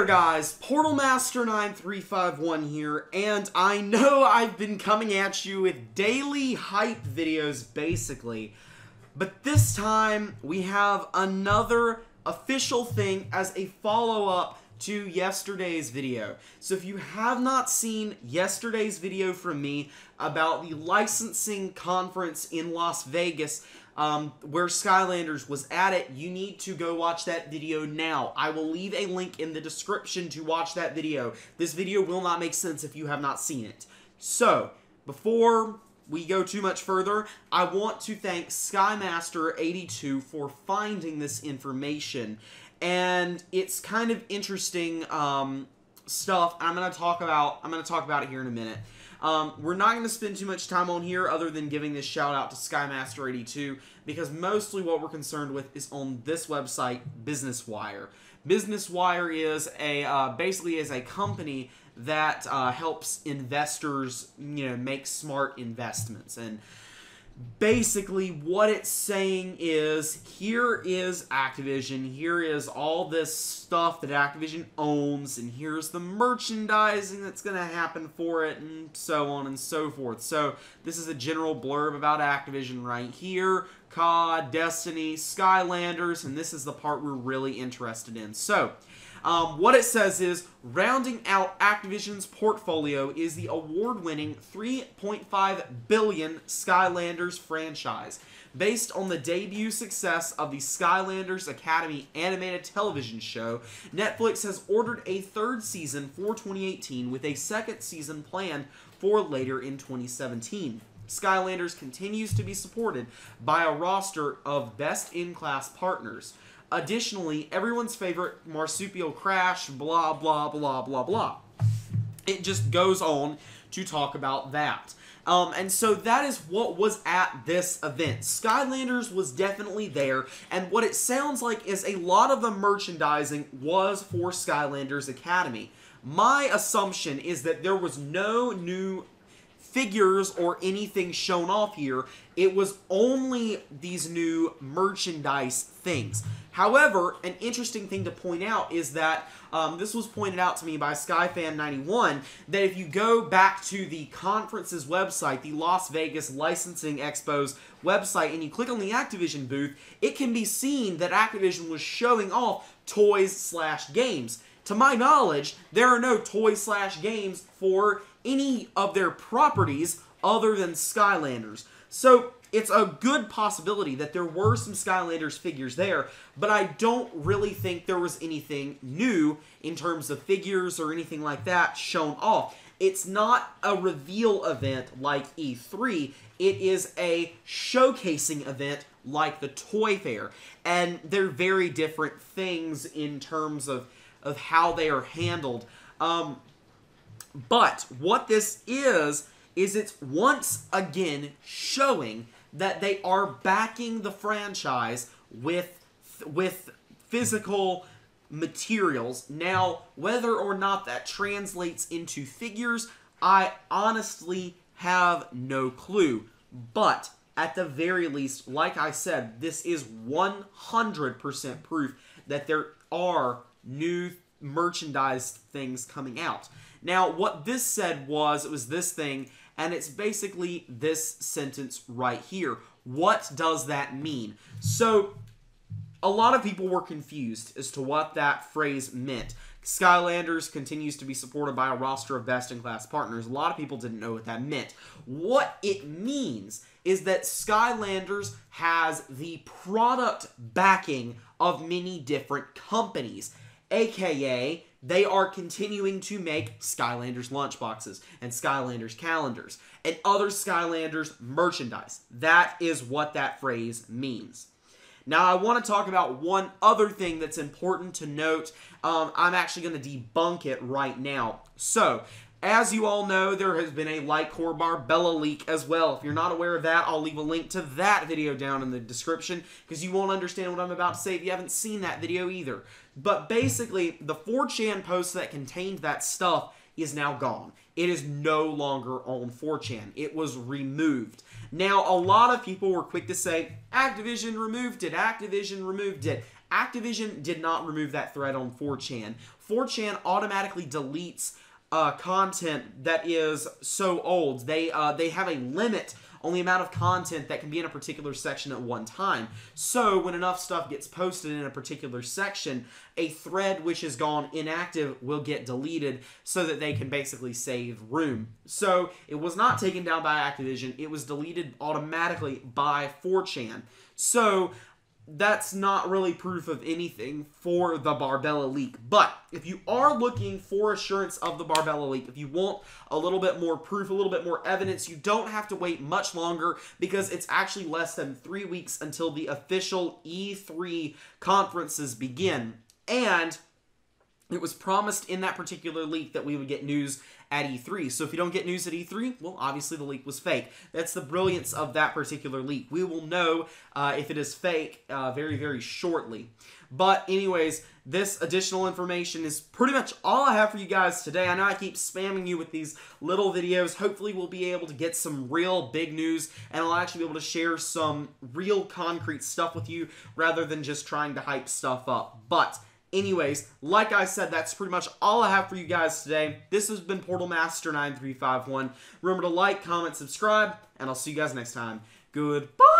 there guys, PortalMaster9351 here, and I know I've been coming at you with daily hype videos basically, but this time we have another official thing as a follow-up to yesterday's video. So if you have not seen yesterday's video from me about the licensing conference in Las Vegas, where Skylanders was at it, you need to go watch that video now. I will leave a link in the description to watch that video. This video will not make sense if you have not seen it. So, before we go too much further, I want to thank Skymaster82 for finding this information. And it's kind of interesting stuff. I'm going to talk about it here in a minute. We're not going to spend too much time on here other than giving this shout out to Skymaster82 because mostly what we're concerned with is on this website, Business Wire. Business Wire is basically is a company that helps investors, make smart investments. And basically what it's saying is, here is Activision, here is all this stuff that Activision owns, and here's the merchandising that's going to happen for it, and so on and so forth. So this is a general blurb about Activision right here. COD, Destiny, Skylanders, and this is the part we're really interested in. So what it says is, rounding out Activision's portfolio is the award-winning $3.5 billion Skylanders franchise. Based on the debut success of the Skylanders Academy animated television show, Netflix has ordered a third season for 2018 with a second season planned for later in 2017. Skylanders continues to be supported by a roster of best-in-class partners. Additionally, everyone's favorite marsupial Crash, blah, blah, blah, blah, blah. It just goes on to talk about that. And so that is what was at this event. Skylanders was definitely there, and what it sounds like is a lot of the merchandising was for Skylanders Academy. My assumption is that there was no new figures or anything shown off here. It was only these new merchandise things. However, an interesting thing to point out is that this was pointed out to me by Skyfan91, that if you go back to the conference's website, the Las Vegas Licensing Expo's website, and you click on the Activision booth, it can be seen that Activision was showing off toys/games. To my knowledge, there are no toys/games for any of their properties other than Skylanders. So it's a good possibility that there were some Skylanders figures there, but I don't really think there was anything new in terms of figures or anything like that shown off. It's not a reveal event like E3, it is a showcasing event like the Toy Fair, and they're very different things in terms of how they are handled. But what this is it's once again showing that they are backing the franchise with physical materials. Now, whether or not that translates into figures, I honestly have no clue. But at the very least, like I said, this is 100% proof that there are new merchandise things coming out. Now, what this said was, it was this thing, and it's basically this sentence right here. What does that mean? So, a lot of people were confused as to what that phrase meant. Skylanders continues to be supported by a roster of best-in-class partners. A lot of people didn't know what that meant. What it means is that Skylanders has the product backing of many different companies, aka they are continuing to make Skylanders lunchboxes and Skylanders calendars and other Skylanders merchandise. That is what that phrase means. Now, I want to talk about one other thing that's important to note. I'm actually going to debunk it right now. So, as you all know, there has been a Lightcore Barbella leak as well. If you're not aware of that, I'll leave a link to that video down in the description because you won't understand what I'm about to say if you haven't seen that video either. But basically, the 4chan post that contained that stuff is now gone. It is no longer on 4chan. It was removed. Now, a lot of people were quick to say, Activision removed it, Activision removed it. Activision did not remove that thread on 4chan. 4chan automatically deletes content that is so old. They have a limit on the amount of content that can be in a particular section at one time. So when enough stuff gets posted in a particular section, a thread which has gone inactive will get deleted so that they can basically save room. So it was not taken down by Activision, it was deleted automatically by 4chan. So that's not really proof of anything for the Barbella leak. But if you are looking for assurance of the Barbella leak, if you want a little bit more proof, a little bit more evidence, you don't have to wait much longer because it's actually less than 3 weeks until the official E3 conferences begin. And it was promised in that particular leak that we would get news at E3. So if you don't get news at E3, well, obviously the leak was fake. That's the brilliance of that particular leak. We will know if it is fake very, very shortly. But anyways, this additional information is pretty much all I have for you guys today. I know I keep spamming you with these little videos. Hopefully we'll be able to get some real big news, and I'll actually be able to share some real concrete stuff with you rather than just trying to hype stuff up. But anyways, like I said, that's pretty much all I have for you guys today. This has been PortalMaster9351. Remember to like, comment, subscribe, and I'll see you guys next time. Goodbye!